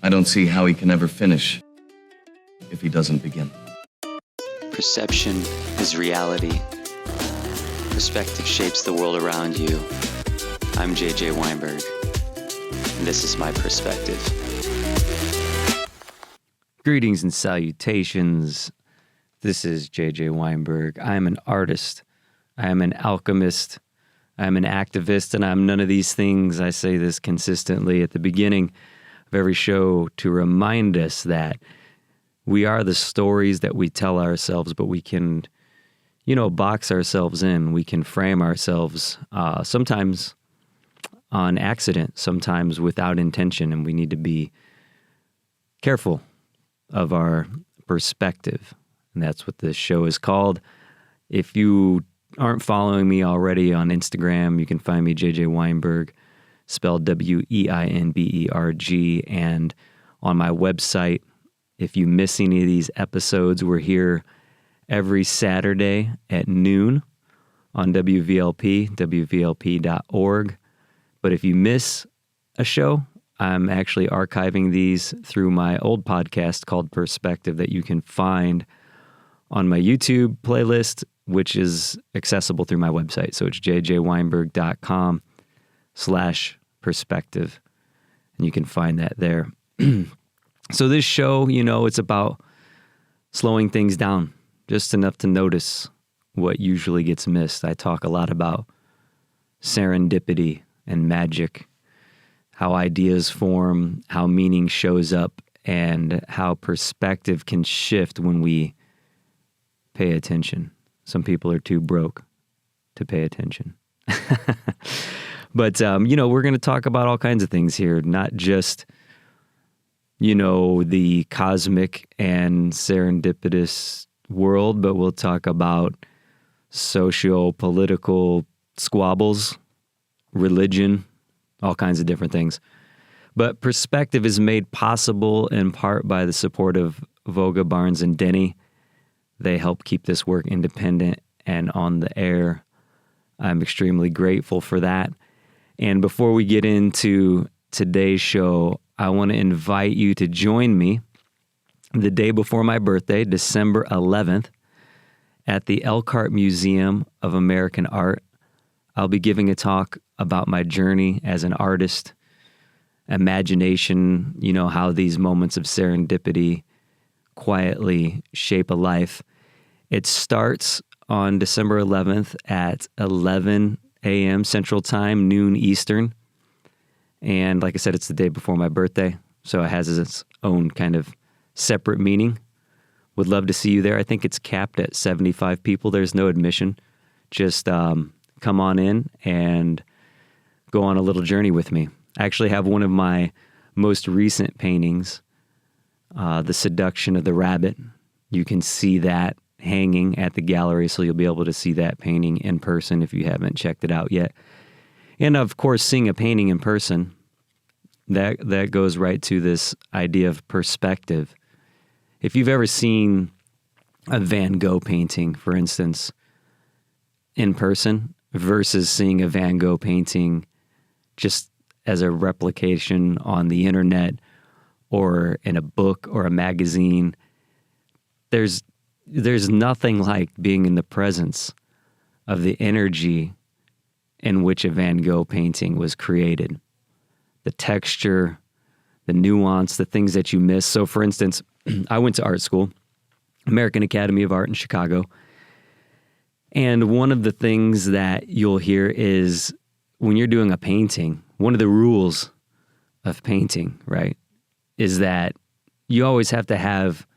I don't see how he can ever finish if he doesn't begin. Perception is reality. Perspective shapes the world around you. I'm JJ Weinberg, and this is my perspective. Greetings and salutations. This is JJ Weinberg. I am an artist. I am an alchemist. I am an activist, and I'm none of these things. I say this consistently at the beginning of every show to remind us that we are the stories that we tell ourselves, but we can, box ourselves in. We can frame ourselves sometimes on accident, sometimes without intention, and we need to be careful of our perspective. And that's what this show is called. If you aren't following me already on Instagram, you can find me JJ Weinberg, spelled Weinberg, and on my website. If you miss any of these episodes, we're here every Saturday at noon on WVLP, WVLP.org. But if you miss a show, I'm actually archiving these through my old podcast called Perspective that you can find on my YouTube playlist, which is accessible through my website. So it's jjweinberg.com/perspective. And you can find that there. So this show, it's about slowing things down, just enough to notice what usually gets missed. I talk a lot about serendipity and magic, how ideas form, how meaning shows up, and how perspective can shift when we pay attention. Some people are too broke to pay attention. But, we're going to talk about all kinds of things here, not just the cosmic and serendipitous world, but we'll talk about socio-political squabbles, religion, all kinds of different things. But perspective is made possible in part by the support of Gogh, Barnes, and Denny. They help keep this work independent and on the air. I'm extremely grateful for that. And before we get into today's show, I want to invite you to join me the day before my birthday, December 11th, at the Elkhart Museum of American Art. I'll be giving a talk about my journey as an artist, imagination, how these moments of serendipity quietly shape a life. It starts on December 11th at 11 a.m. Central Time, noon Eastern. And like I said, it's the day before my birthday, so it has its own kind of separate meaning. Would love to see you there. I think it's capped at 75 people. There's no admission. Just come on in and go on a little journey with me. I actually have one of my most recent paintings, The Seduction of the Rabbit. You can see that hanging at the gallery, so you'll be able to see that painting in person if you haven't checked it out yet. And of course, seeing a painting in person, that goes right to this idea of perspective. If you've ever seen a Van Gogh painting, for instance, in person versus seeing a Van Gogh painting just as a replication on the internet or in a book or a magazine, there's nothing like being in the presence of the energy in which a Van Gogh painting was created. The texture, the nuance, the things that you miss. So for instance, I went to art school, American Academy of Art in Chicago. And one of the things that you'll hear is when you're doing a painting, one of the rules of painting, right, is that you always have to have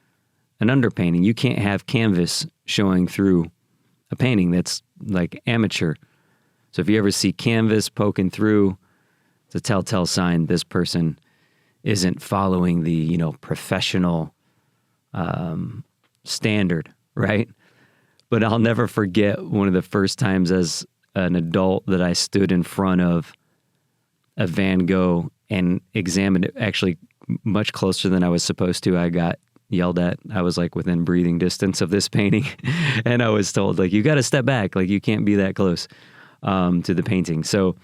an underpainting. You can't have canvas showing through a painting. That's like amateur. So if you ever see canvas poking through, it's a telltale sign this person isn't following the, professional standard, right? But I'll never forget one of the first times as an adult that I stood in front of a Van Gogh and examined it actually much closer than I was supposed to. I got yelled at. I was like within breathing distance of this painting. And I was told, like, you got to step back. Like, you can't be that close to the painting. So,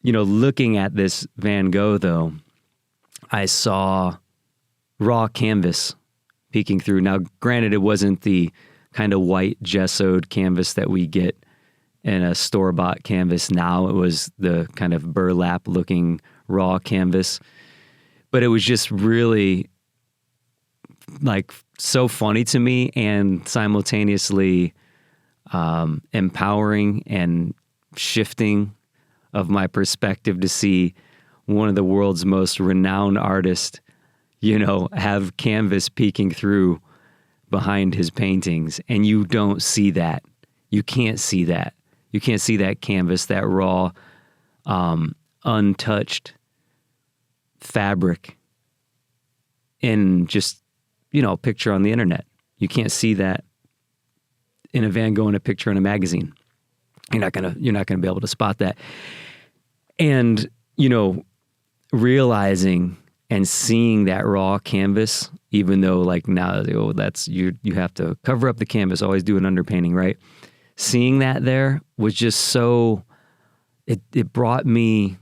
looking at this Van Gogh, though, I saw raw canvas peeking through. Now, granted, it wasn't the kind of white gessoed canvas that we get in a store-bought canvas now. It was the kind of burlap-looking raw canvas. But it was just really, like, so funny to me and simultaneously empowering and shifting of my perspective to see one of the world's most renowned artists, have canvas peeking through behind his paintings. And you don't see that. You can't see that. You can't see that canvas, that raw, untouched fabric in just, a picture on the internet. You can't see that in a Van Gogh in a picture in a magazine. You're not gonna be able to spot that. And, realizing and seeing that raw canvas, even though like now, that's you have to cover up the canvas, always do an underpainting, right? Seeing that there was just so, it brought me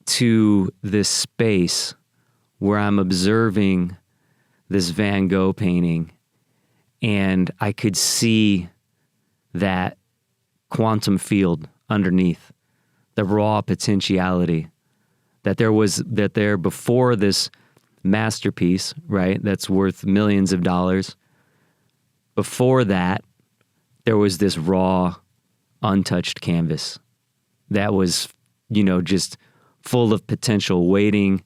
to this space where I'm observing this Van Gogh painting and I could see that quantum field underneath, the raw potentiality that there before this masterpiece, right? That's worth millions of dollars. Before that, there was this raw, untouched canvas that was, just full of potential, waiting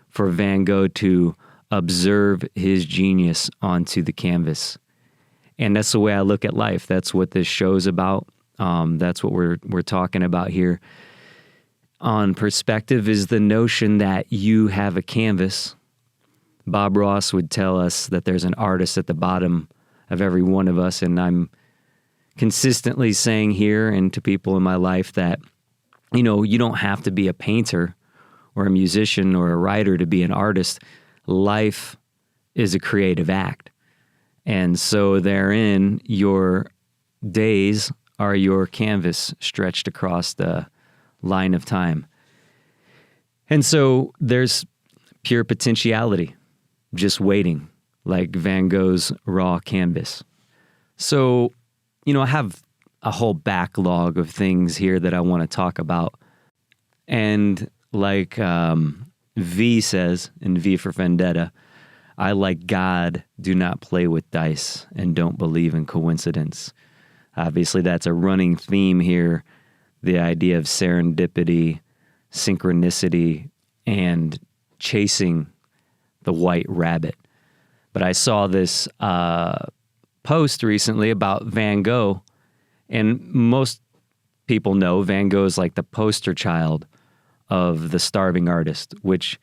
for Van Gogh to observe his genius onto the canvas. And that's the way I look at life. That's what this show's about. That's what we're talking about here. On perspective is the notion that you have a canvas. Bob Ross would tell us that there's an artist at the bottom of every one of us, and I'm consistently saying here and to people in my life that, you don't have to be a painter or a musician or a writer to be an artist. Life is a creative act. And so therein, your days are your canvas stretched across the line of time. And so there's pure potentiality just waiting, like Van Gogh's raw canvas. So, I have a whole backlog of things here that I want to talk about. And like V says in V for Vendetta, I, like God, do not play with dice and don't believe in coincidence. Obviously, that's a running theme here, the idea of serendipity, synchronicity, and chasing the white rabbit. But I saw this post recently about Van Gogh, and most people know Van Gogh is like the poster child of the starving artist, which,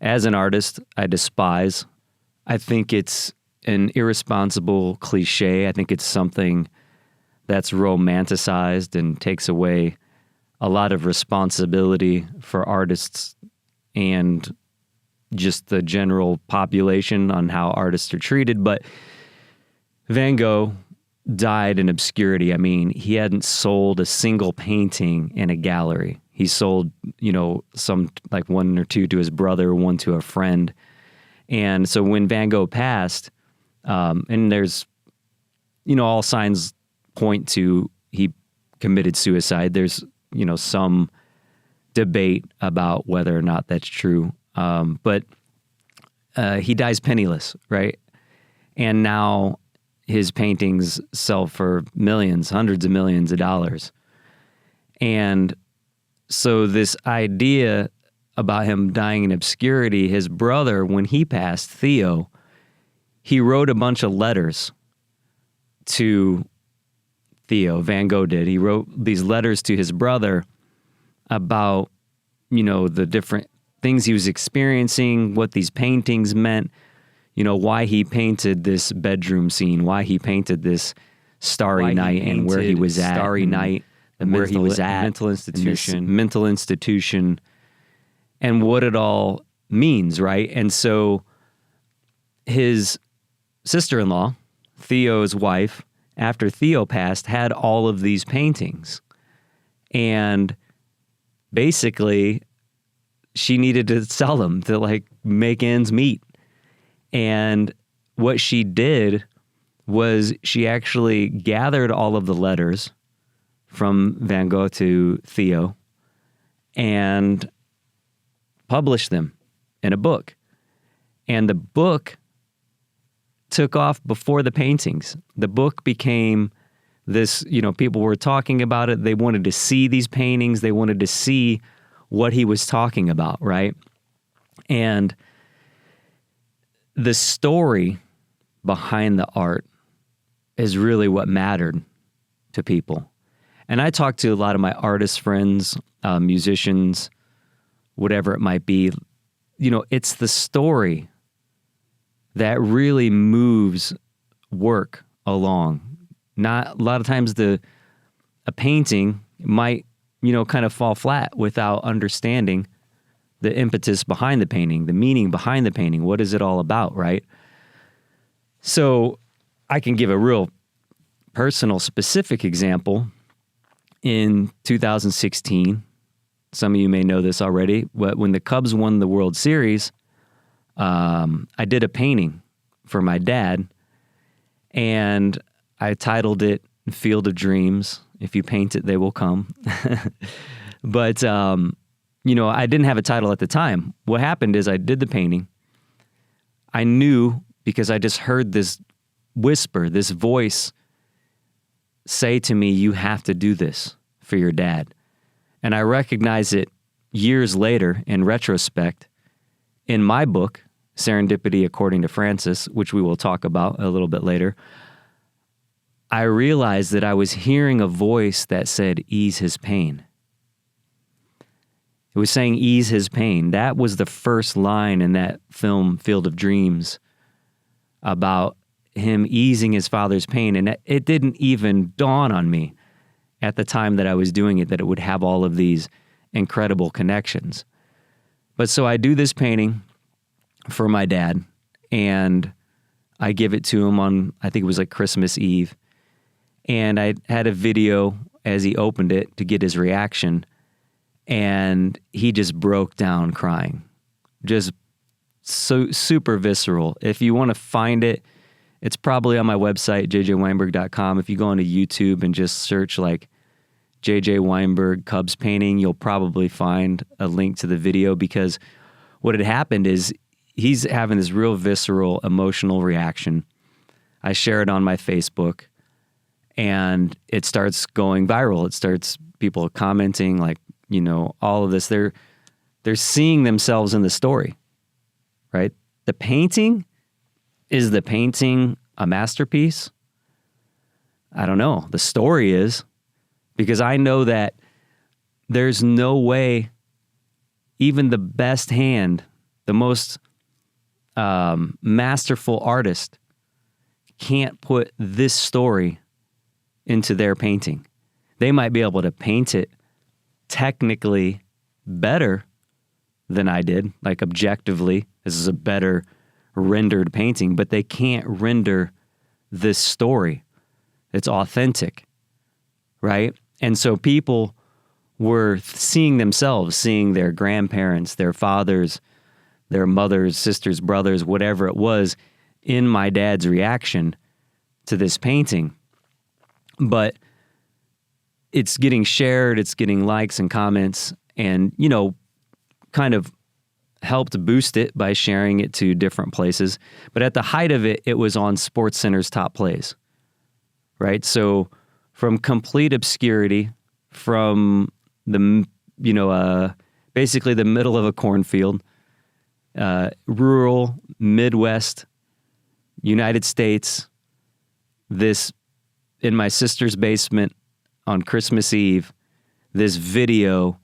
as an artist, I despise. I think it's an irresponsible cliche. I think it's something that's romanticized and takes away a lot of responsibility for artists and just the general population on how artists are treated. But Van Gogh died in obscurity. I mean, he hadn't sold a single painting in a gallery. He sold, some like one or two to his brother, one to a friend. And so when Van Gogh passed, and there's, all signs point to he committed suicide. There's, some debate about whether or not that's true. But he dies penniless, right? And now his paintings sell for millions, hundreds of millions of dollars. And so this idea about him dying in obscurity, his brother, when he passed, Theo, he wrote a bunch of letters to Theo, Van Gogh did. He wrote these letters to his brother about, the different things he was experiencing, what these paintings meant, why he painted this bedroom scene, why he painted this starry night and where he was at. Starry night and where he was at. Mental institution. And what it all means, right? And so his sister-in-law, Theo's wife, after Theo passed, had all of these paintings. And basically, she needed to sell them to like make ends meet. And what she did was she actually gathered all of the letters from Van Gogh to Theo and published them in a book. And the book took off before the paintings. The book became this, people were talking about it. They wanted to see these paintings. They wanted to see what he was talking about, right? And the story behind the art is really what mattered to people. And I talked to a lot of my artist friends, musicians, whatever it might be. It's the story that really moves work along. Not a lot of times a painting might, kind of fall flat without understanding the impetus behind the painting, the meaning behind the painting. What is it all about, right? So I can give a real personal, specific example. In 2016, some of you may know this already, but when the Cubs won the World Series, I did a painting for my dad, and I titled it Field of Dreams. If you paint it, they will come. But, I didn't have a title at the time. What happened is I did the painting. I knew because I just heard this whisper, this voice say to me, you have to do this for your dad. And I recognize it years later in retrospect in my book, Serendipity According to Francis, which we will talk about a little bit later. I realized that I was hearing a voice that said, ease his pain. It was saying, ease his pain. That was the first line in that film, Field of Dreams, about him easing his father's pain. And it didn't even dawn on me at the time that I was doing it, that it would have all of these incredible connections. But so I do this painting for my dad, and I give it to him on, I think it was like Christmas Eve. And I had a video as he opened it to get his reaction, and he just broke down crying. Just so super visceral. If you want to find it, it's probably on my website, jjweinberg.com. If you go onto YouTube and just search like JJ Weinberg Cubs painting, you'll probably find a link to the video, because what had happened is he's having this real visceral emotional reaction. I share it on my Facebook, and it starts going viral. It starts people commenting, like, all of this. They're seeing themselves in the story, right? The painting, is the painting a masterpiece? I don't know. The story is, because I know that there's no way even the best hand, the most masterful artist can't put this story into their painting. They might be able to paint it technically better than I did, like objectively, this is a better rendered painting, but they can't render this story. It's authentic, right? And so people were seeing themselves, seeing their grandparents, their fathers, their mothers, sisters, brothers, whatever it was, in my dad's reaction to this painting. But it's getting shared, it's getting likes and comments, and, kind of helped boost it by sharing it to different places. But at the height of it, it was on SportsCenter's top plays, right? So from complete obscurity, from the, basically the middle of a cornfield, rural, Midwest, United States, this, in my sister's basement on Christmas Eve, this video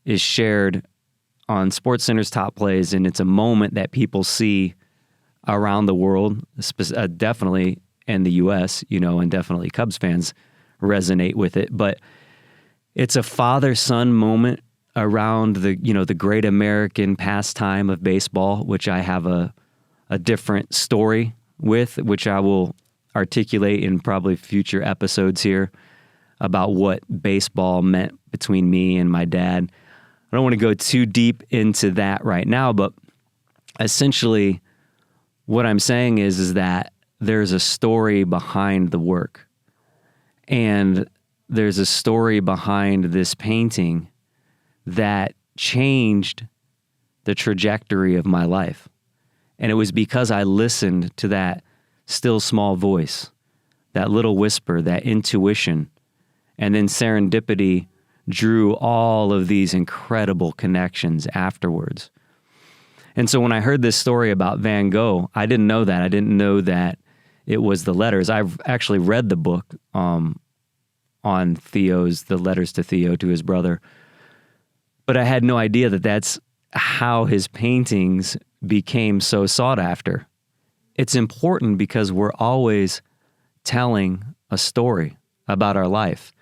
is shared on SportsCenter's top plays, and it's a moment that people see around the world, definitely in the U.S., and definitely Cubs fans resonate with it. But it's a father-son moment around the, the great American pastime of baseball, which I have a different story with, which I will articulate in probably future episodes here about what baseball meant between me and my dad. I don't want to go too deep into that right now, but essentially what I'm saying is that there's a story behind the work. And there's a story behind this painting that changed the trajectory of my life. And it was because I listened to that still small voice, that little whisper, that intuition. And then serendipity drew all of these incredible connections afterwards. And so when I heard this story about Van Gogh, I didn't know that. I didn't know that it was the letters. I've actually read the book on Theo's, the letters to Theo, to his brother. But I had no idea that that's how his paintings became so sought after. It's important because we're always telling a story about our life.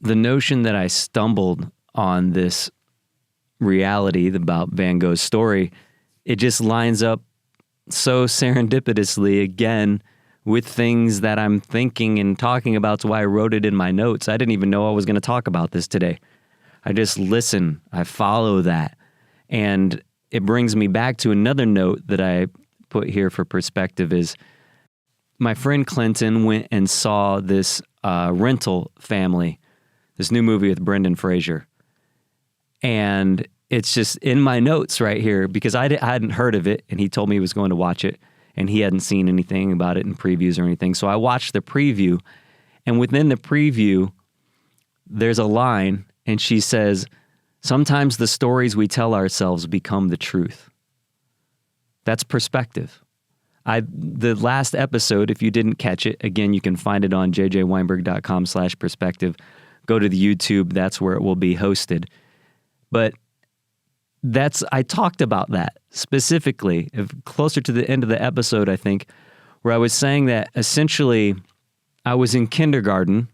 The notion that I stumbled on this reality about Van Gogh's story, it just lines up so serendipitously again with things that I'm thinking and talking about. That's why I wrote it in my notes. I didn't even know I was going to talk about this today. I just listen. I follow that. And it brings me back to another note that I put here for perspective is my friend Clinton went and saw this rental family, this new movie with Brendan Fraser. And it's just in my notes right here because I hadn't heard of it, and he told me he was going to watch it, and he hadn't seen anything about it in previews or anything. So I watched the preview, and within the preview, there's a line, and she says, "Sometimes the stories we tell ourselves become the truth." That's perspective. The last episode, if you didn't catch it, again, you can find it on jjweinberg.com/perspective. Go to the YouTube. That's where it will be hosted. But I talked about that specifically, closer to the end of the episode, I think, where I was saying that essentially I was in kindergarten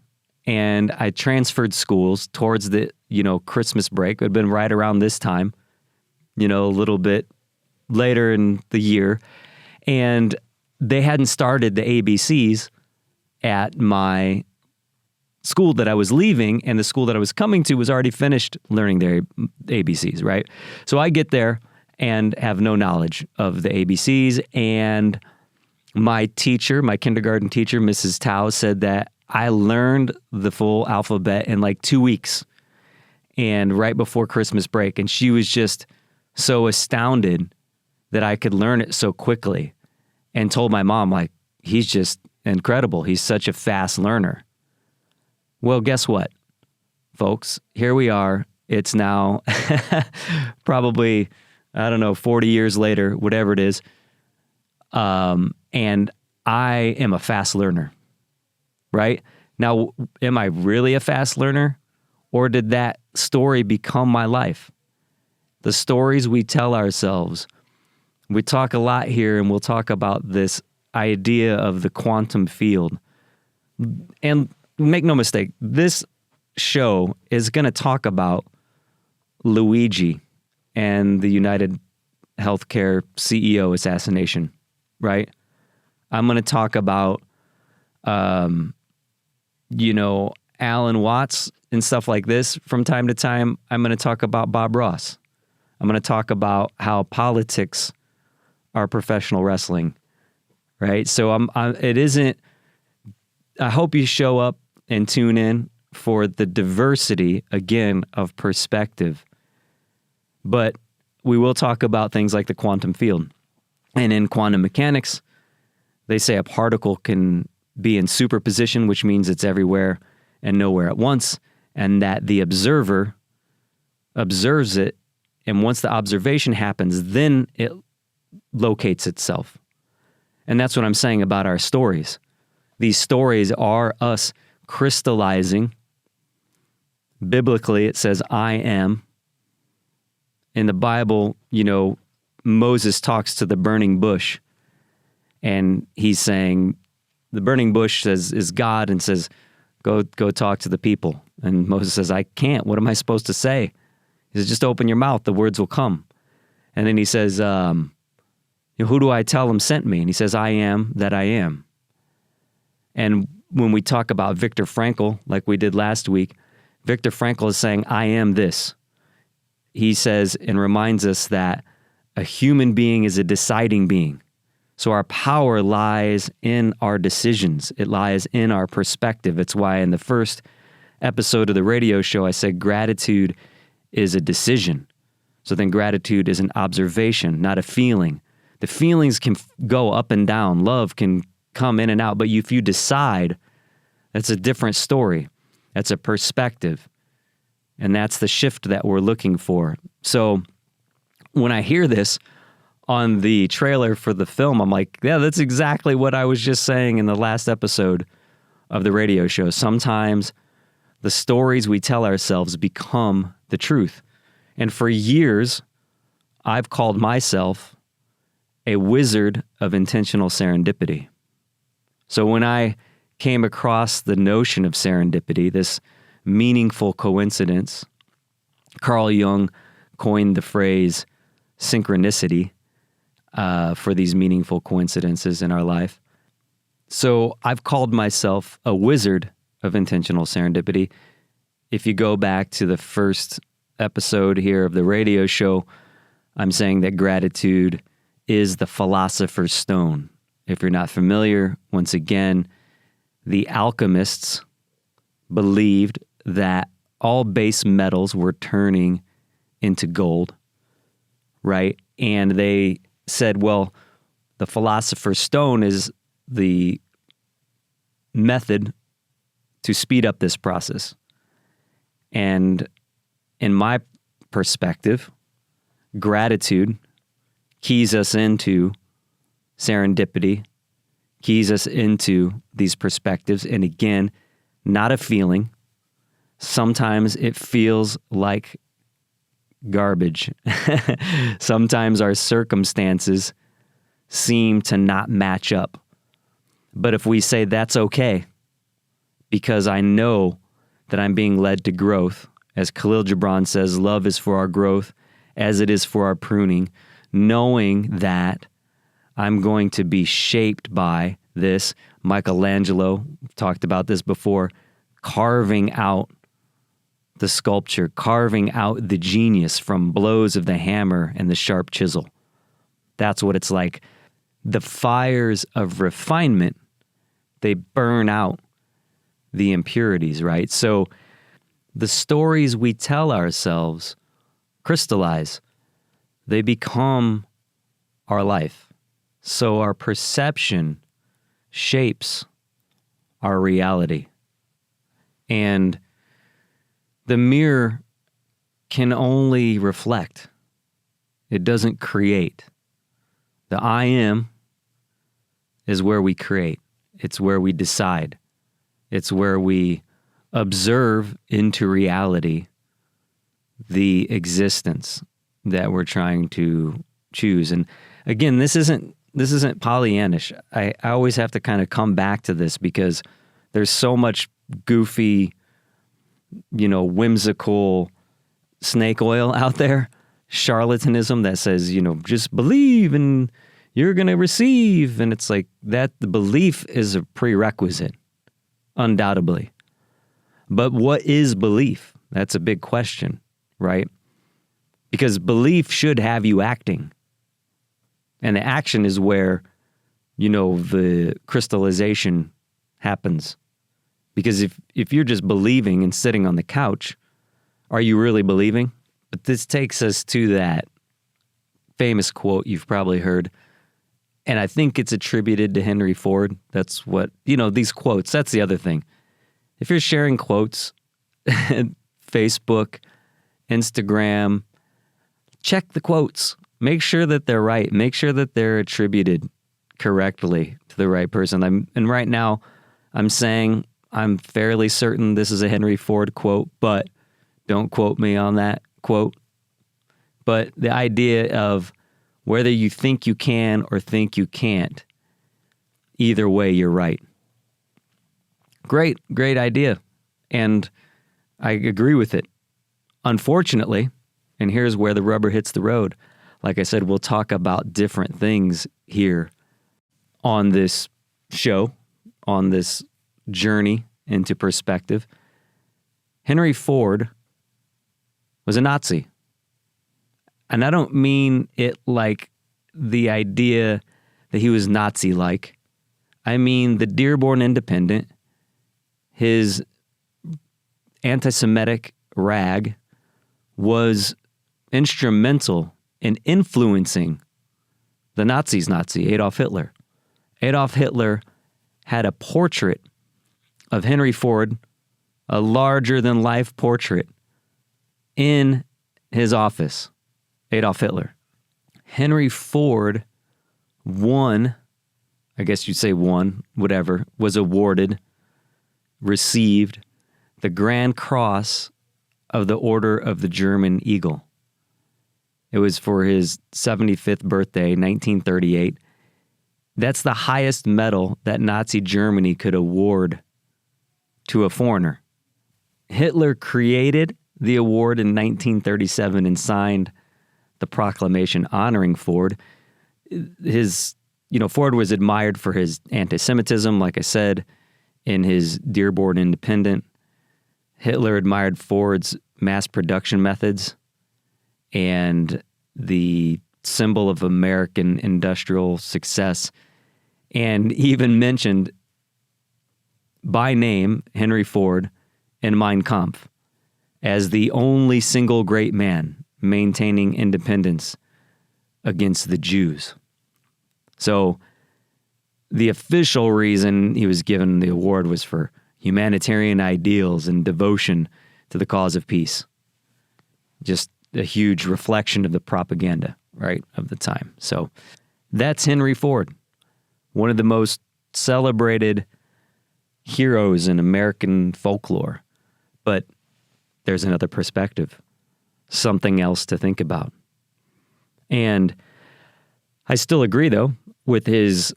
and I transferred schools towards the, Christmas break. It had been right around this time, a little bit later in the year. And they hadn't started the ABCs at my school that I was leaving, and the school that I was coming to was already finished learning their ABCs, right? So I get there and have no knowledge of the ABCs, and my teacher, my kindergarten teacher, Mrs. Tao, said that I learned the full alphabet in like 2 weeks and right before Christmas break, and she was just so astounded that I could learn it so quickly and told my mom, like, he's just incredible. He's such a fast learner. Well, guess what, folks? Here we are. It's now probably, 40 years later, whatever it is. And I am a fast learner, right? Now, am I really a fast learner? Or did that story become my life? The stories we tell ourselves. We talk a lot here, and we'll talk about this idea of the quantum field. And make no mistake, this show is going to talk about Luigi and the United Healthcare CEO assassination, right? I'm going to talk about, Alan Watts and stuff like this from time to time. I'm going to talk about Bob Ross. I'm going to talk about how politics are professional wrestling, right? So I hope you show up and tune in for the diversity, again, of perspective. But we will talk about things like the quantum field. And in quantum mechanics, they say a particle can be in superposition, which means it's everywhere and nowhere at once, and that the observer observes it, and once the observation happens, then it locates itself. And that's what I'm saying about our stories. These stories are us crystallizing. Biblically, it says, I am. In the Bible, Moses talks to the burning bush, and he's saying, the burning bush is God, and says, go talk to the people. And Moses says, I can't. What am I supposed to say? He says, just open your mouth. The words will come. And then he says, who do I tell him sent me? And he says, I am that I am. And when we talk about Viktor Frankl, like we did last week, Viktor Frankl is saying, I am this. he says and reminds us that a human being is a deciding being. So our power lies in our decisions. It lies in our perspective. It's why in the first episode of the radio show, I said gratitude is a decision. So then gratitude is an observation, not a feeling. The feelings can go up and down. Love can come in and out. But if you decide, that's a different story. That's a perspective. And that's the shift that we're looking for. So when I hear this on the trailer for the film, I'm like, yeah, that's exactly what I was just saying in the last episode of the radio show. Sometimes the stories we tell ourselves become the truth. And for years, I've called myself a wizard of intentional serendipity. So when I came across the notion of serendipity, this meaningful coincidence, Carl Jung coined the phrase synchronicity for these meaningful coincidences in our life. So I've called myself a wizard of intentional serendipity. If you go back to the first episode here of the radio show, I'm saying that gratitude is the philosopher's stone. If you're not familiar, once again, the alchemists believed that all base metals were turning into gold, right? And they said, well, the philosopher's stone is the method to speed up this process. And in my perspective, gratitude keys us into serendipity, keys us into these perspectives. And again, not a feeling. Sometimes it feels like garbage. Sometimes our circumstances seem to not match up. But if we say that's okay, because I know that I'm being led to growth, as Khalil Gibran says, love is for our growth as it is for our pruning, knowing that I'm going to be shaped by this. Michelangelo talked about this before, carving out the sculpture, carving out the genius from blows of the hammer and the sharp chisel. That's what it's like. The fires of refinement, they burn out the impurities, right? So the stories we tell ourselves crystallize. They become our life. So our perception shapes our reality. And the mirror can only reflect. It doesn't create. The I am is where we create. It's where we decide. It's where we observe into reality the existence that we're trying to choose. And again, this isn't Pollyannish. I always have to kind of come back to this because there's so much goofy, whimsical snake oil out there, charlatanism that says, just believe and you're going to receive. And it's like that the belief is a prerequisite, undoubtedly. But what is belief? That's a big question, right? Because belief should have you acting. And the action is where, the crystallization happens. Because if you're just believing and sitting on the couch, are you really believing? But this takes us to that famous quote you've probably heard. And I think it's attributed to Henry Ford. That's what, these quotes, that's the other thing. If you're sharing quotes, Facebook, Instagram, check the quotes. Make sure that they're right. Make sure that they're attributed correctly to the right person. And right now, I'm saying I'm fairly certain this is a Henry Ford quote, but don't quote me on that quote. But the idea of whether you think you can or think you can't, either way, you're right. Great idea. And I agree with it. Unfortunately, and here's where the rubber hits the road. Like I said, we'll talk about different things here on this show, on this journey into perspective. Henry Ford was a Nazi. And I don't mean it like the idea that he was Nazi-like. I mean the Dearborn Independent, his anti-Semitic rag, was instrumental in influencing the Nazi's Nazi, Adolf Hitler. Adolf Hitler had a portrait of Henry Ford, a larger-than-life portrait, in his office. Adolf Hitler. Henry Ford won, I guess you'd say won, whatever, was awarded, received the Grand Cross of the Order of the German Eagle. It was for his 75th birthday, 1938. That's the highest medal that Nazi Germany could award to a foreigner. Hitler created the award in 1937 and signed the proclamation honoring Ford. Ford was admired for his anti-Semitism, like I said, in his Dearborn Independent. Hitler admired Ford's mass production methods and the symbol of American industrial success, and even mentioned by name Henry Ford in Mein Kampf as the only single great man maintaining independence against the Jews. So the official reason he was given the award was for humanitarian ideals and devotion to the cause of peace. Just a huge reflection of the propaganda, right, of the time. So that's Henry Ford, one of the most celebrated heroes in American folklore. But there's another perspective, something else to think about. And I still agree, though, with his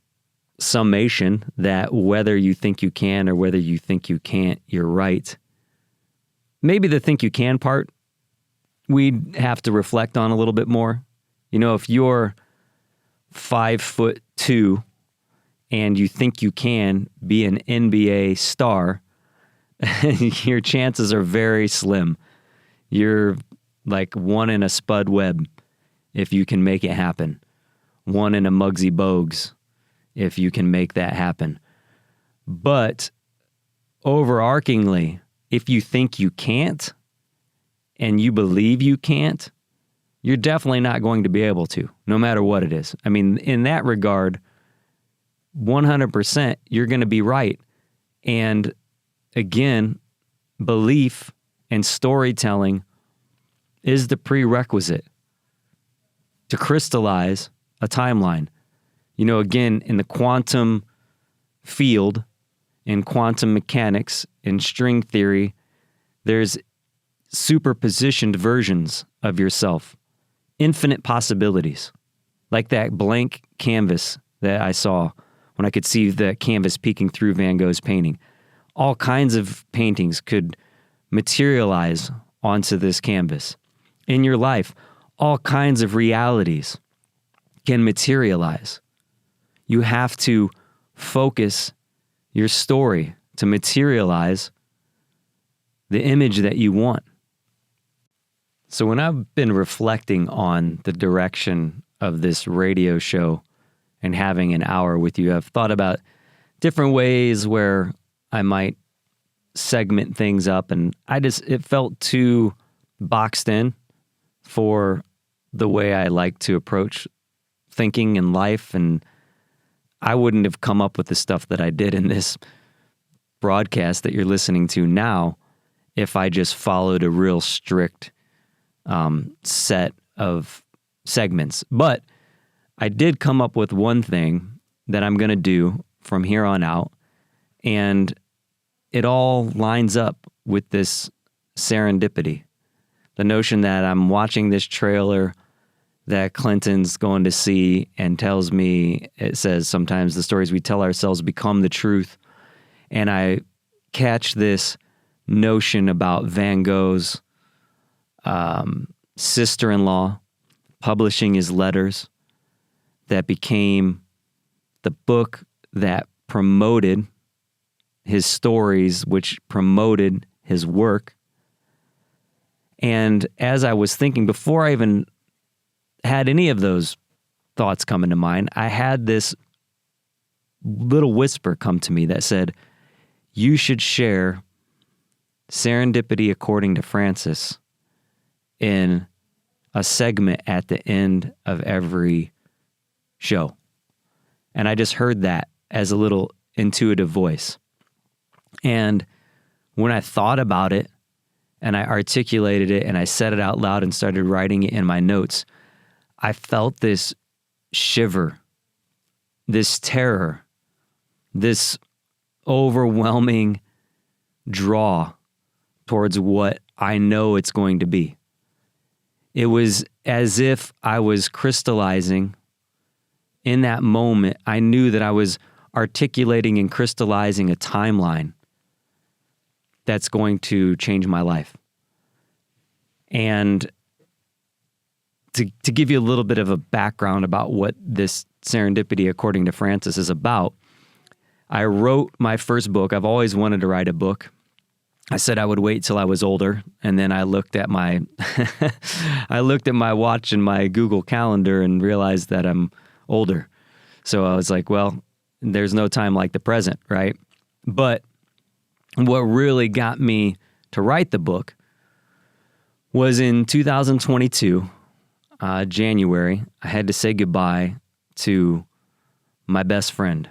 summation that whether you think you can or whether you think you can't, you're right. Maybe the think you can part, we'd have to reflect on a little bit more. You know, if you're 5'2" and you think you can be an NBA star, your chances are very slim. You're like one in a Spud Webb if you can make it happen. One in a Muggsy Bogues if you can make that happen. But overarchingly, if you think you can't and you believe you can't, you're definitely not going to be able to, no matter what it is. I mean, in that regard, 100% you're going to be right. And again, belief and storytelling is the prerequisite to crystallize a timeline. You know, again, in the quantum field, in quantum mechanics, in string theory, there's superpositioned versions of yourself, infinite possibilities, like that blank canvas that I saw when I could see the canvas peeking through Van Gogh's painting. All kinds of paintings could materialize onto this canvas. In your life, all kinds of realities can materialize. You have to focus your story to materialize the image that you want. So when I've been reflecting on the direction of this radio show and having an hour with you, I've thought about different ways where I might segment things up, and it felt too boxed in for the way I like to approach thinking in life, and I wouldn't have come up with the stuff that I did in this broadcast that you're listening to now if I just followed a real strict set of segments. But I did come up with one thing that I'm going to do from here on out, and it all lines up with this serendipity. The notion that I'm watching this trailer that Clinton's going to see and tells me, it says sometimes the stories we tell ourselves become the truth. And I catch this notion about Van Gogh's sister-in-law publishing his letters that became the book that promoted his stories, which promoted his work. And as I was thinking, before I even had any of those thoughts come into mind, I had this little whisper come to me that said, you should share Serendipity According to Francis in a segment at the end of every show. And I just heard that as a little intuitive voice. And when I thought about it and I articulated it and I said it out loud and started writing it in my notes, I felt this shiver, this terror, this overwhelming draw towards what I know it's going to be. It was as if I was crystallizing in that moment. I knew that I was articulating and crystallizing a timeline that's going to change my life. And to give you a little bit of a background about what this Serendipity According to Francis is about, I wrote my first book. I've always wanted to write a book. I said I would wait till I was older, and then I looked at my watch and my Google Calendar and realized that I'm older. So I was like, well, there's no time like the present, right? But what really got me to write the book was in 2022, January. I had to say goodbye to my best friend,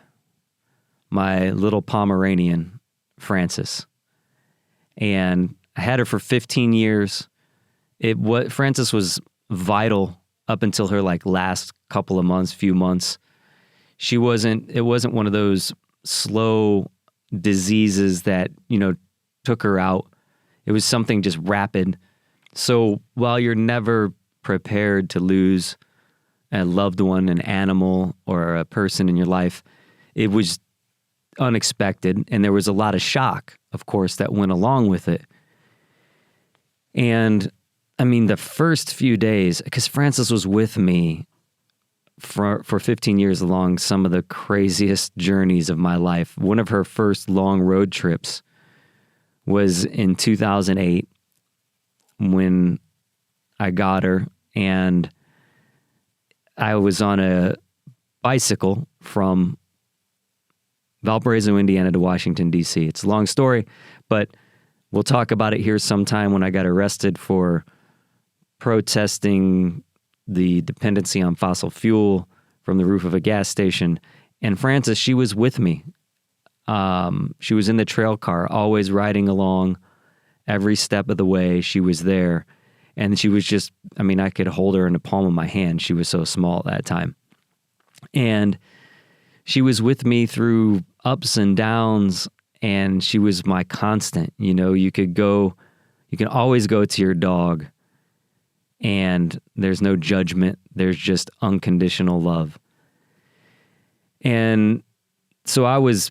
my little Pomeranian, Frances. And I had her for 15 years. Frances was vital up until her last couple of months, few months. It wasn't one of those slow diseases that, took her out. It was something just rapid. So while you're never prepared to lose a loved one, an animal, or a person in your life, it was unexpected, and there was a lot of shock, of course, that went along with it. And I mean, the first few days, because Frances was with me for 15 years along some of the craziest journeys of my life. One of her first long road trips was in 2008 when I got her, and I was on a bicycle from Valparaiso, Indiana to Washington, D.C. It's a long story, but we'll talk about it here sometime. When I got arrested for protesting the dependency on fossil fuel from the roof of a gas station. And Frances, she was with me. She was in the trail car, always riding along every step of the way. She was there. And she was just, I could hold her in the palm of my hand. She was so small at that time. And she was with me through ups and downs, and she was my constant. You can always go to your dog, and there's no judgment. There's just unconditional love. And so I was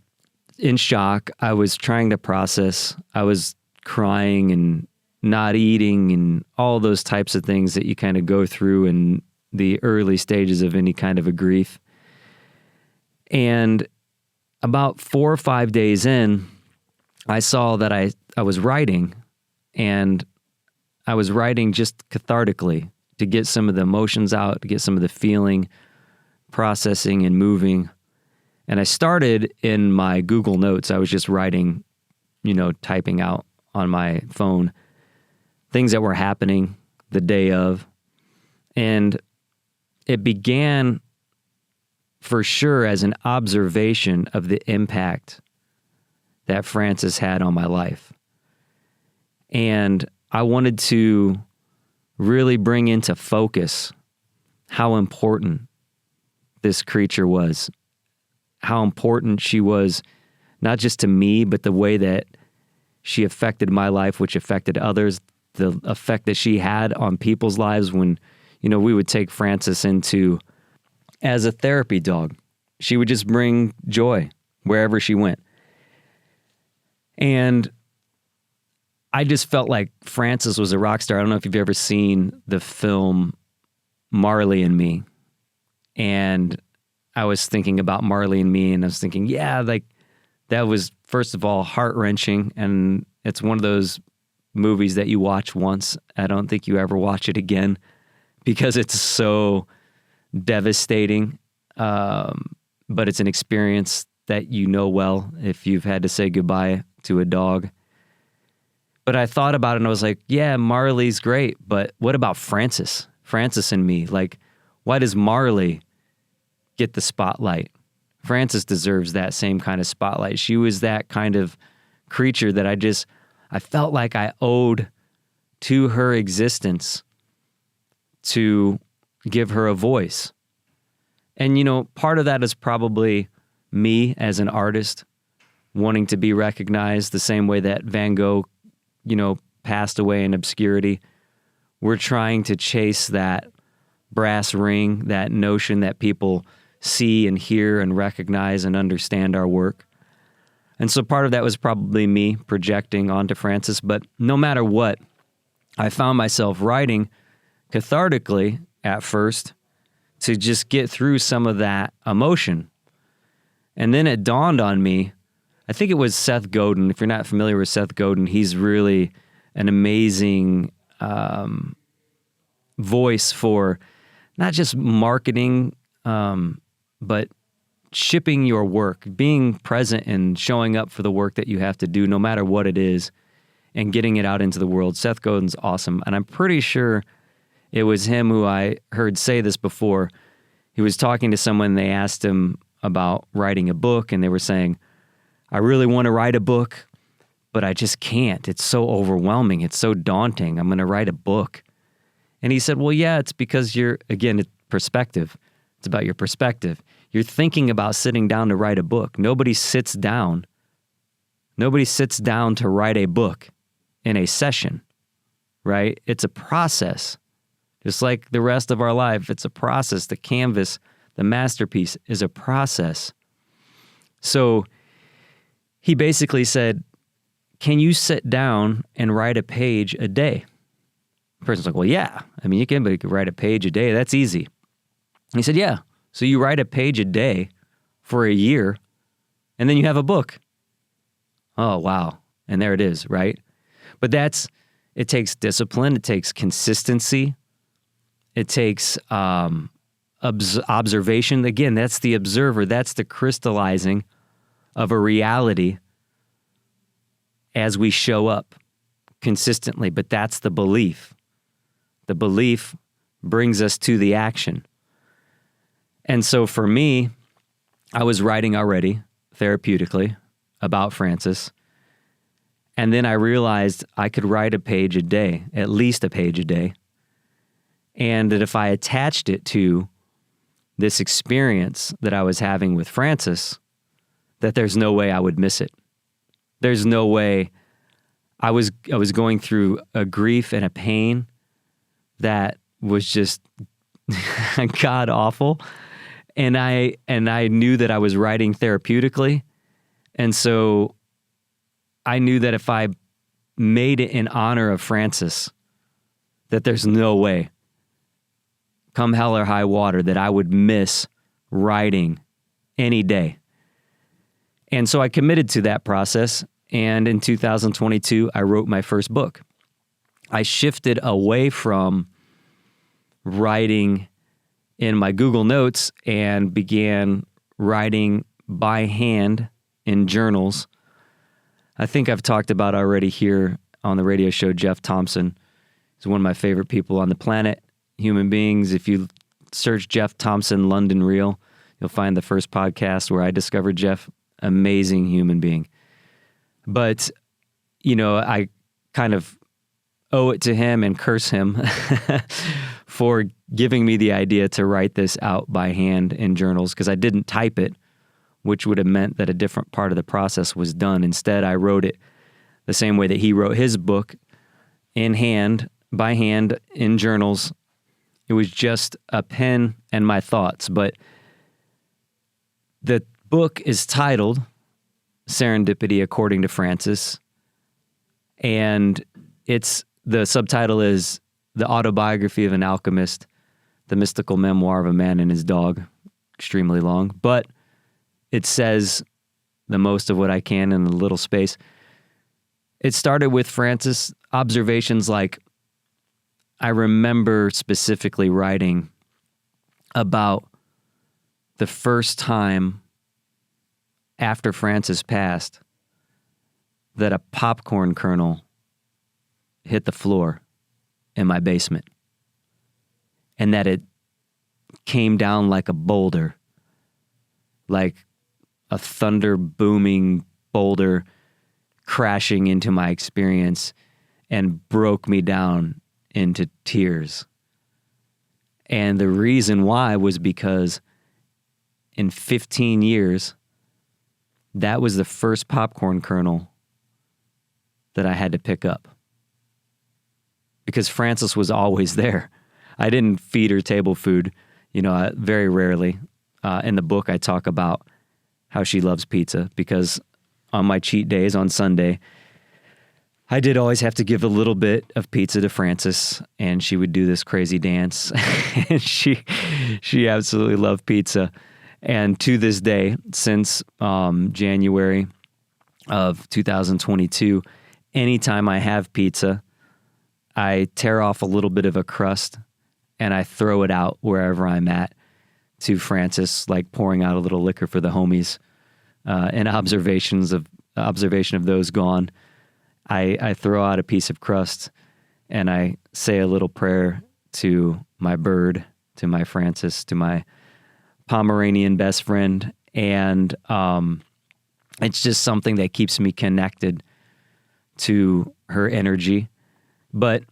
in shock. I was trying to process. I was crying and not eating and all those types of things that you kind of go through in the early stages of any kind of a grief. And about 4 or 5 days in, I saw that I was writing, and I was writing just cathartically to get some of the emotions out, to get some of the feeling, processing and moving. And I started in my Google Notes. I was just writing, typing out on my phone things that were happening the day of. And it began for sure as an observation of the impact that Frances had on my life. And I wanted to really bring into focus how important this creature was, how important she was, not just to me, but the way that she affected my life, which affected others, the effect that she had on people's lives when, we would take Frances into as a therapy dog. She would just bring joy wherever she went. And I just felt like Frances was a rock star. I don't know if you've ever seen the film Marley and Me. And I was thinking about Marley and Me, and I was thinking, that was, first of all, heart-wrenching. And it's one of those movies that you watch once. I don't think you ever watch it again. because it's so devastating, but it's an experience that you know well if you've had to say goodbye to a dog. But I thought about it and I was like, yeah, Marley's great, but what about Francis? Francis and me. Like, why does Marley get the spotlight? Francis deserves that same kind of spotlight. She was that kind of creature that I felt like I owed to her existence to give her a voice. And, part of that is probably me as an artist wanting to be recognized the same way that Van Gogh, passed away in obscurity. We're trying to chase that brass ring, that notion that people see and hear and recognize and understand our work. And so part of that was probably me projecting onto Francis, but no matter what, I found myself writing cathartically at first to just get through some of that emotion. And then it dawned on me, I think it was Seth Godin. If you're not familiar with Seth Godin, he's really an amazing voice for not just marketing, but shipping your work, being present and showing up for the work that you have to do, no matter what it is, and getting it out into the world. Seth Godin's awesome. And I'm pretty sure it was him who I heard say this before. He was talking to someone, they asked him about writing a book, and they were saying, I really want to write a book, but I just can't. It's so overwhelming. It's so daunting. I'm going to write a book. And he said, well, yeah, it's because it's perspective. It's about your perspective. You're thinking about sitting down to write a book. Nobody sits down to write a book in a session, right? It's a process. Just like the rest of our life, it's a process. The canvas, the masterpiece is a process. So he basically said, can you sit down and write a page a day? The person's like, well, yeah. I mean, you can write a page a day. That's easy. And he said, yeah. So you write a page a day for a year, and then you have a book. Oh, wow. And there it is, right? But it takes discipline. It takes consistency. It takes observation. Again, that's the observer. That's the crystallizing of a reality as we show up consistently. But that's the belief. The belief brings us to the action. And so for me, I was writing already therapeutically about Francis. And then I realized I could write a page a day, at least a page a day. And that if I attached it to this experience that I was having with Francis, that there's no way I would miss it. There's no way. I was going through a grief and a pain that was just god awful. And I knew that I was writing therapeutically. And so I knew that if I made it in honor of Francis, that there's no way, come hell or high water, that I would miss writing any day. And so I committed to that process. And in 2022, I wrote my first book. I shifted away from writing in my Google Notes and began writing by hand in journals. I think I've talked about already here on the radio show, Jeff Thompson. He's one of my favorite people on the planet, human beings. If you search Jeff Thompson, London Real, you'll find the first podcast where I discovered Jeff. Amazing human being. But, I kind of owe it to him and curse him for giving me the idea to write this out by hand in journals, because I didn't type it, which would have meant that a different part of the process was done. Instead, I wrote it the same way that he wrote his book, in hand, by hand, in journals. It was just a pen and my thoughts. But the book is titled Serendipity According to Francis, and the subtitle is The Autobiography of an Alchemist, the mystical memoir of a man and his dog. Extremely long, but it says the most of what I can in a little space. It started with Francis, observations like, I remember specifically writing about the first time after Frances passed that a popcorn kernel hit the floor in my basement, and that it came down like a boulder, like a thunder booming boulder crashing into my experience and broke me down into tears. And the reason why was because in 15 years, that was the first popcorn kernel that I had to pick up. Because Frances was always there. I didn't feed her table food, very rarely. In the book, I talk about how she loves pizza, because on my cheat days on Sunday, I did always have to give a little bit of pizza to Frances, and she would do this crazy dance. And she absolutely loved pizza. And to this day, since January of 2022, anytime I have pizza, I tear off a little bit of a crust and I throw it out wherever I'm at to Frances, like pouring out a little liquor for the homies. And observation of those gone, I throw out a piece of crust and I say a little prayer to my bird, to my Frances, to my Pomeranian best friend. And it's just something that keeps me connected to her energy. But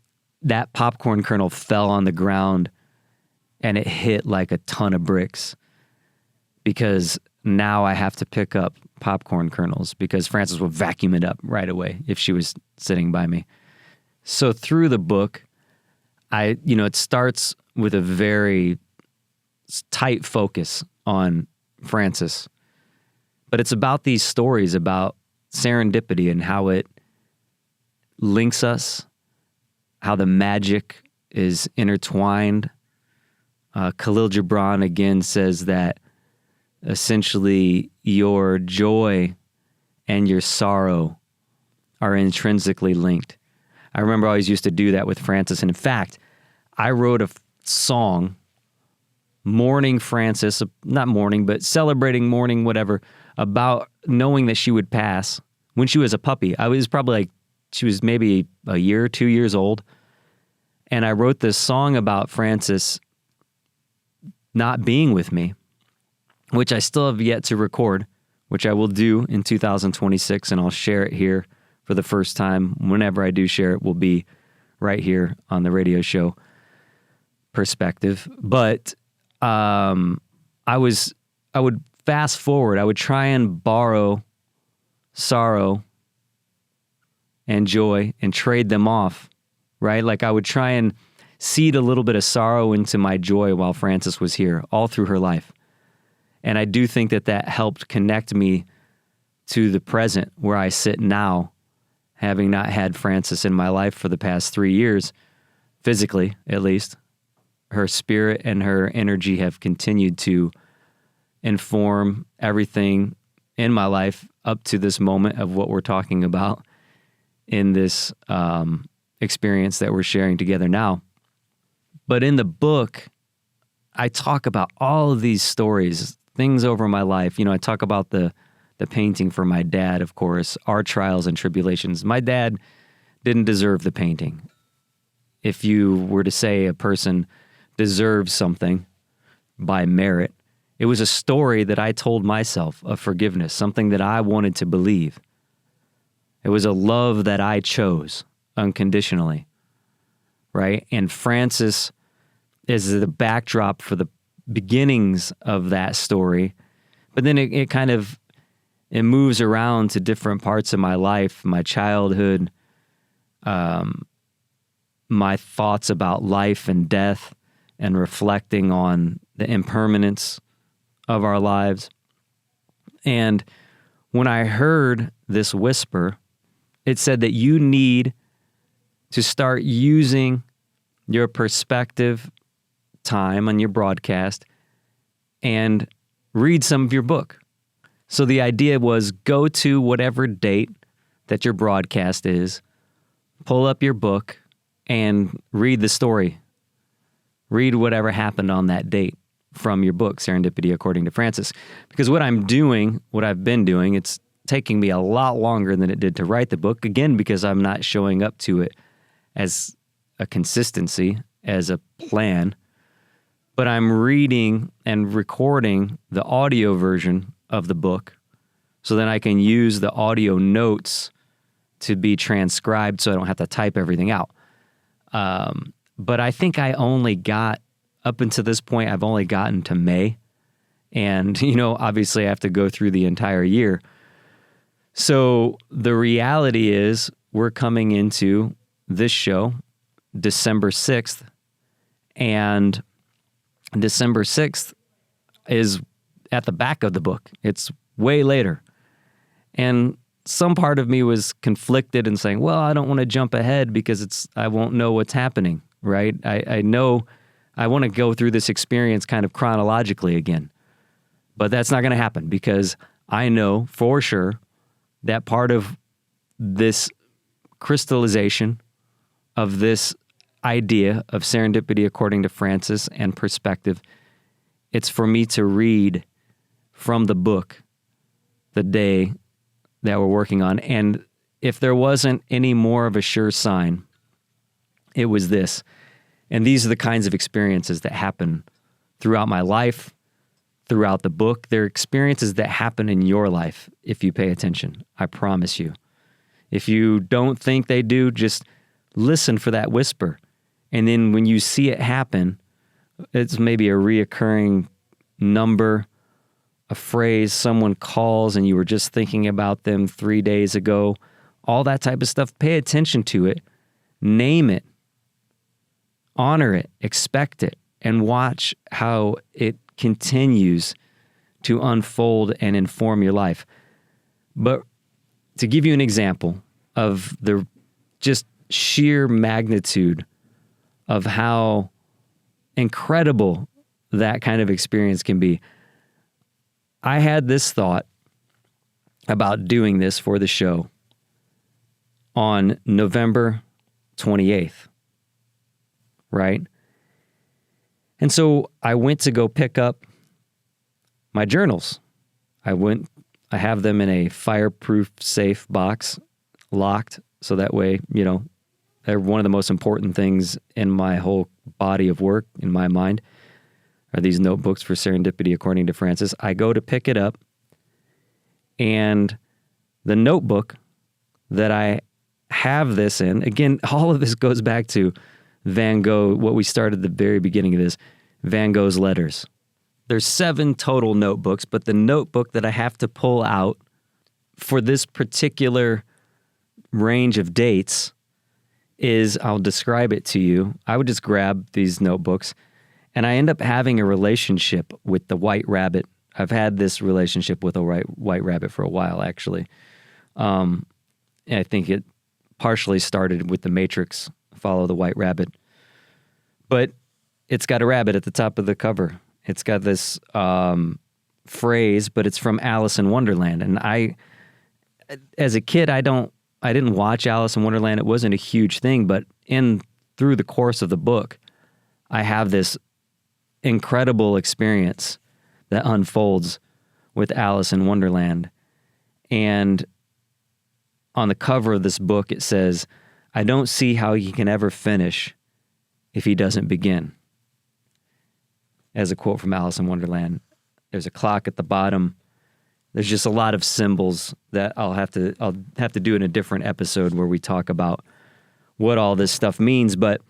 that popcorn kernel fell on the ground and it hit like a ton of bricks, because now I have to pick up popcorn kernels, because Frances would vacuum it up right away if she was sitting by me. So through the book, it starts with a very tight focus on Frances, but it's about these stories about serendipity and how it links us, how the magic is intertwined. Khalil Gibran again says that essentially your joy and your sorrow are intrinsically linked. I remember I always used to do that with Frances. And in fact, I wrote a song mourning Frances, not mourning, but celebrating, mourning, whatever, about knowing that she would pass when she was a puppy. I was probably she was maybe a year, 2 years old. And I wrote this song about Frances not being with me, which I still have yet to record, which I will do in 2026, and I'll share it here for the first time. Whenever I do share it, will be right here on the radio show Perspective. But I would fast forward. I would try and borrow sorrow and joy and trade them off, right? Like I would try and seed a little bit of sorrow into my joy while Frances was here, all through her life. And I do think that helped connect me to the present where I sit now, having not had Frances in my life for the past 3 years, physically at least. Her spirit and her energy have continued to inform everything in my life up to this moment of what we're talking about in this experience that we're sharing together now. But in the book, I talk about all of these stories, things over my life. I talk about the painting for my dad, of course, our trials and tribulations. My dad didn't deserve the painting. If you were to say a person deserves something by merit, it was a story that I told myself of forgiveness, something that I wanted to believe. It was a love that I chose unconditionally, right? And Frances is the backdrop for the beginnings of that story. But then it kind of, it moves around to different parts of my life, my childhood, my thoughts about life and death, and reflecting on the impermanence of our lives. And when I heard this whisper, it said that you need to start using your perspective time on your broadcast and read some of your book. So the idea was, go to whatever date that your broadcast is, pull up your book, and read the story. Read whatever happened on that date from your book, Serendipity According to Francis. Because what I've been doing, it's taking me a lot longer than it did to write the book, again, because I'm not showing up to it as a consistency, as a plan, but I'm reading and recording the audio version of the book so that I can use the audio notes to be transcribed so I don't have to type everything out. But I think up until this point, I've only gotten to May. And, obviously I have to go through the entire year. So the reality is we're coming into this show December 6th, and December 6th is at the back of the book. It's way later. And some part of me was conflicted and saying, well, I don't want to jump ahead because I won't know what's happening, right? I know I want to go through this experience kind of chronologically again. But that's not going to happen because I know for sure that part of this crystallization of this idea of serendipity according to Francis and perspective, it's for me to read from the book the day that we're working on. And if there wasn't any more of a sure sign, it was this. And these are the kinds of experiences that happen throughout my life, throughout the book. They're experiences that happen in your life if you pay attention. I promise you. If you don't think they do, just listen for that whisper. And then when you see it happen, it's maybe a reoccurring number, a phrase someone calls and you were just thinking about them 3 days ago, all that type of stuff. Pay attention to it, name it, honor it, expect it, and watch how it continues to unfold and inform your life. But to give you an example of the just sheer magnitude of how incredible that kind of experience can be, I had this thought about doing this for the show on November 28th, right? And so I went to go pick up my journals. I have them in a fireproof safe box, locked, so that way, they're one of the most important things in my whole body of work, in my mind, are these notebooks for Serendipity According to Francis. I go to pick it up, and the notebook that I have this in, again, all of this goes back to Van Gogh, what we started at the very beginning of this, Van Gogh's letters. There's 7 total notebooks, but the notebook that I have to pull out for this particular range of dates is, I'll describe it to you. I would just grab these notebooks, and I end up having a relationship with the white rabbit. I've had this relationship with a white rabbit for a while, actually. And I think it partially started with The Matrix, Follow the White Rabbit. But it's got a rabbit at the top of the cover. It's got this phrase, but it's from Alice in Wonderland. And as a kid, I didn't watch Alice in Wonderland. It wasn't a huge thing, but through the course of the book, I have this incredible experience that unfolds with Alice in Wonderland. And on the cover of this book, it says, "I don't see how he can ever finish if he doesn't begin." As a quote from Alice in Wonderland. There's a clock at the bottom. There's just a lot of symbols that I'll have to do in a different episode where we talk about what all this stuff means. But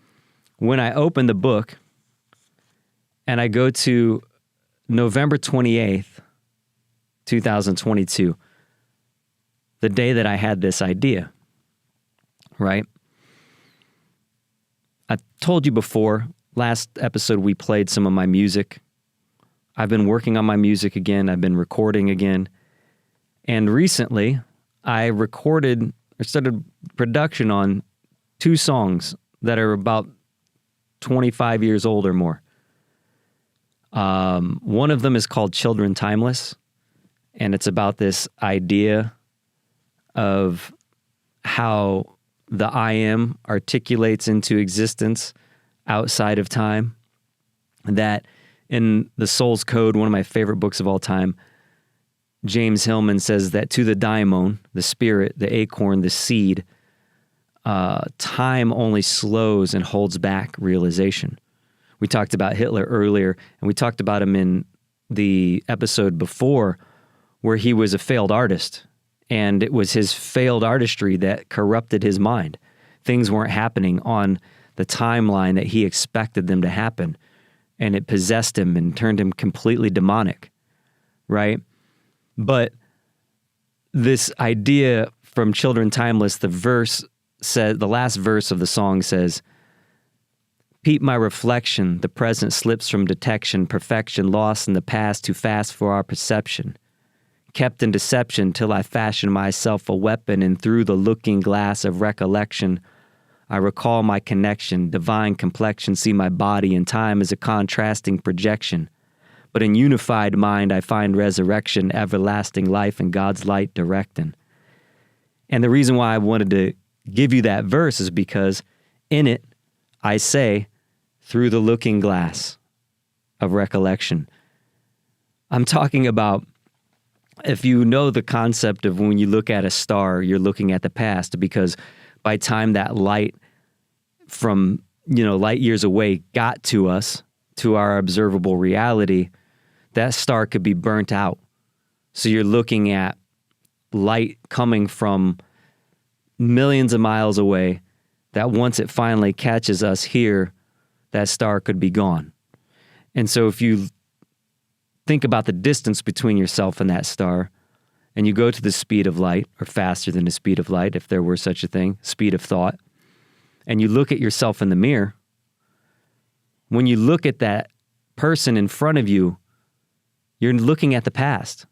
when I open the book and I go to November 28th, 2022, the day that I had this idea, right? I told you before, last episode we played some of my music. I've been working on my music again. I've been recording again. And recently, I started production on 2 songs that are about 25 years old or more. One of them is called Children Timeless, and it's about this idea of how the I am articulates into existence outside of time. That in The Soul's Code, one of my favorite books of all time, James Hillman says that to the daimon, the spirit, the acorn, the seed, time only slows and holds back realization. We talked about Hitler earlier, and we talked about him in the episode before where he was a failed artist, and it was his failed artistry that corrupted his mind. Things weren't happening on the timeline that he expected them to happen, and it possessed him and turned him completely demonic, right? But this idea from Children Timeless, the last verse of the song says, "Peep my reflection, the present slips from detection, perfection lost in the past, too fast for our perception. Kept in deception till I fashion myself a weapon, and through the looking glass of recollection, I recall my connection, divine complexion, see my body and time as a contrasting projection. But in unified mind I find resurrection, everlasting life, and God's light directing." And the reason why I wanted to give you that verse is because in it, I say, through the looking glass of recollection. I'm talking about, if you know the concept of when you look at a star, you're looking at the past, because by time that light from, light years away got to us, to our observable reality, that star could be burnt out. So you're looking at light coming from millions of miles away, that once it finally catches us here, that star could be gone. And so if you think about the distance between yourself and that star, and you go to the speed of light, or faster than the speed of light, if there were such a thing, speed of thought, and you look at yourself in the mirror, when you look at that person in front of you, you're looking at the past.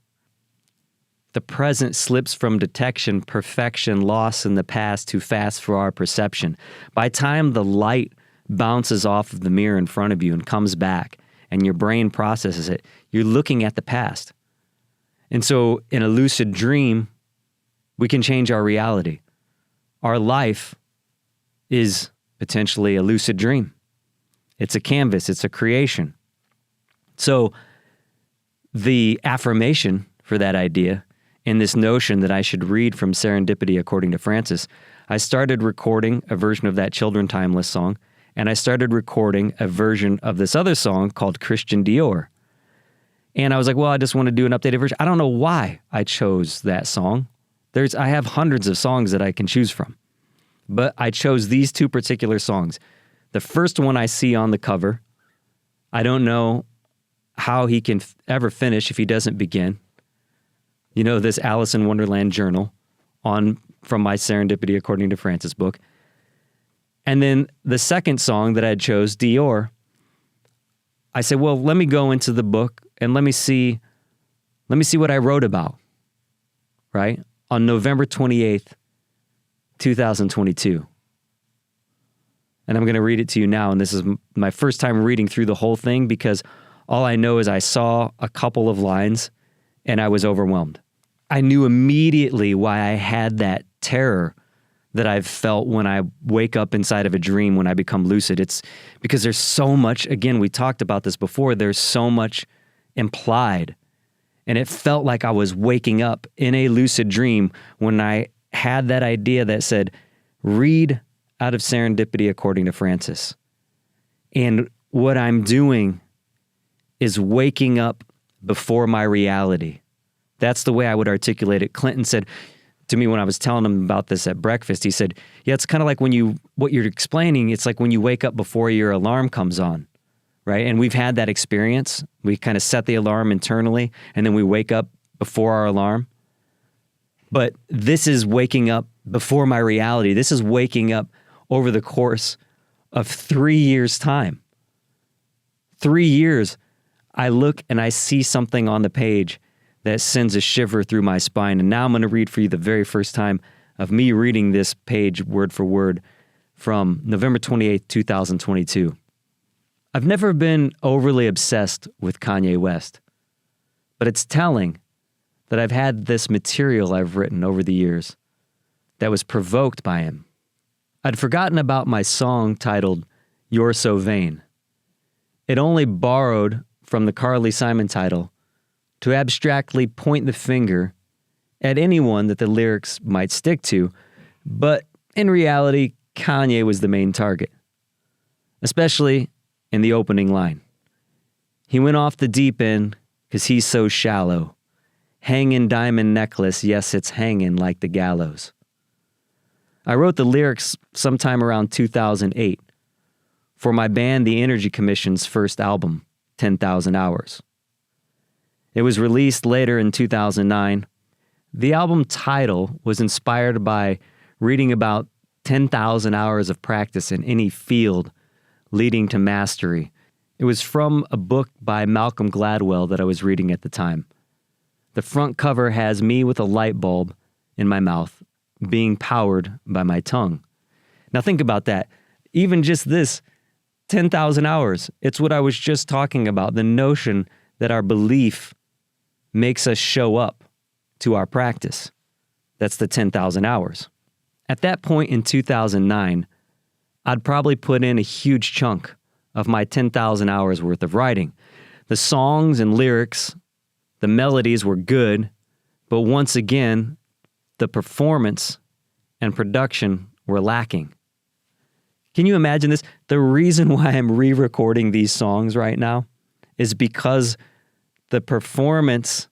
The present slips from detection, perfection lost in the past, too fast for our perception. By time the light bounces off of the mirror in front of you and comes back, and your brain processes it, you're looking at the past. And so in a lucid dream, we can change our reality. Our life is potentially a lucid dream. It's a canvas, it's a creation. So the affirmation for that idea, in this notion that I should read from Serendipity According to Francis, I started recording a version of that Children Timeless song, and I started recording a version of this other song called Christian Dior. And I was like, well, I just want to do an updated version. I don't know why I chose that song. I have hundreds of songs that I can choose from, but I chose these two particular songs. The first one I see on the cover, I don't know how he can ever finish if he doesn't begin. This Alice in Wonderland journal from my Serendipity According to Francis book. And then the second song that I chose, Dior, I said, well, let me go into the book and let me see what I wrote about, right? On November 28th, 2022. And I'm going to read it to you now. And this is my first time reading through the whole thing, because all I know is I saw a couple of lines and I was overwhelmed. I knew immediately why I had that terror that I've felt when I wake up inside of a dream when I become lucid. It's because there's so much, again, we talked about this before, there's so much implied. And it felt like I was waking up in a lucid dream when I had that idea that said, read out of Serendipity According to Francis. And what I'm doing is waking up before my reality. That's the way I would articulate it. Clinton said to me when I was telling him about this at breakfast, he said, yeah, it's kind of like what you're explaining, it's like when you wake up before your alarm comes on, right? And we've had that experience. We kind of set the alarm internally, and then we wake up before our alarm. But this is waking up before my reality. This is waking up over the course of 3 years' time. 3 years, I look and I see something on the page that sends a shiver through my spine. And now I'm going to read for you the very first time of me reading this page word for word from November 28th, 2022. I've never been overly obsessed with Kanye West, but it's telling that I've had this material I've written over the years that was provoked by him. I'd forgotten about my song titled You're So Vain. It only borrowed from the Carly Simon title to abstractly point the finger at anyone that the lyrics might stick to, but in reality, Kanye was the main target, especially in the opening line. He went off the deep end because he's so shallow. Hanging diamond necklace, yes, it's hanging like the gallows. I wrote the lyrics sometime around 2008 for my band The Energy Commission's first album, 10,000 Hours. It was released later in 2009. The album title was inspired by reading about 10,000 hours of practice in any field leading to mastery. It was from a book by Malcolm Gladwell that I was reading at the time. The front cover has me with a light bulb in my mouth, being powered by my tongue. Now think about that. Even just this, 10,000 hours. It's what I was just talking about, the notion that our belief makes us show up to our practice. That's the 10,000 hours. At that point in 2009, I'd probably put in a huge chunk of my 10,000 hours worth of writing. The songs and lyrics, the melodies were good, but once again, the performance and production were lacking. Can you imagine this? The reason why I'm re-recording these songs right now is because the performance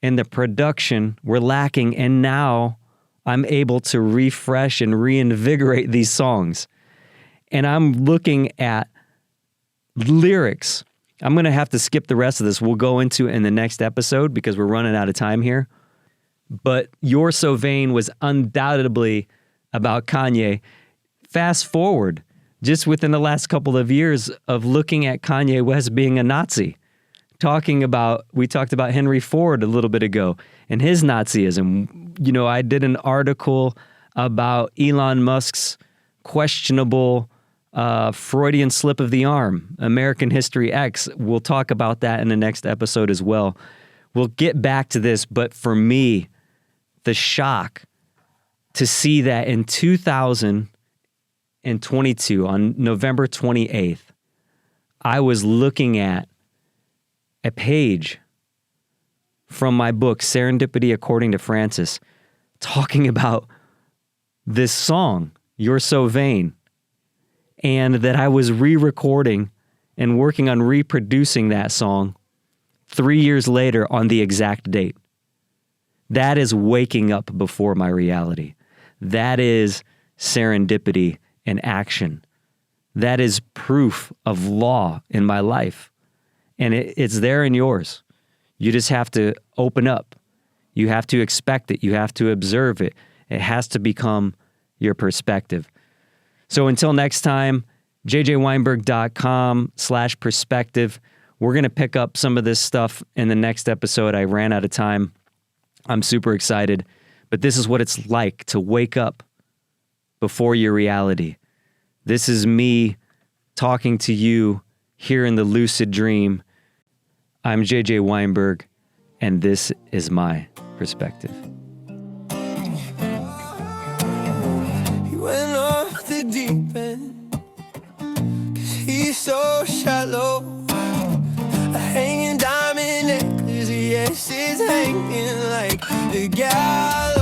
and the production were lacking, and now I'm able to refresh and reinvigorate these songs. And I'm looking at lyrics. I'm going to have to skip the rest of this. We'll go into it in the next episode because we're running out of time here. But You're So Vain was undoubtedly about Kanye. Fast forward, just within the last couple of years of looking at Kanye West being a Nazi, we talked about Henry Ford a little bit ago and his Nazism. You know, I did an article about Elon Musk's questionable Freudian slip of the arm, American History X. We'll talk about that in the next episode as well. We'll get back to this, but for me, the shock to see that in 2022, on November 28th, I was looking at a page from my book, Serendipity According to Francis, talking about this song, You're So Vain, and that I was re-recording and working on reproducing that song 3 years later on the exact date. That is waking up before my reality. That is serendipity in action. That is proof of law in my life. And it's there in yours. You just have to open up. You have to expect it. You have to observe it. It has to become your perspective. So until next time, jjweinberg.com/perspective. We're going to pick up some of this stuff in the next episode. I ran out of time. I'm super excited. But this is what it's like to wake up before your reality. This is me talking to you here in the lucid dream. I'm JJ Weinberg, and this is my perspective. He went off the deep end, 'cause he's so shallow. A hanging diamond necklace, yes, it's hanging like the gallows.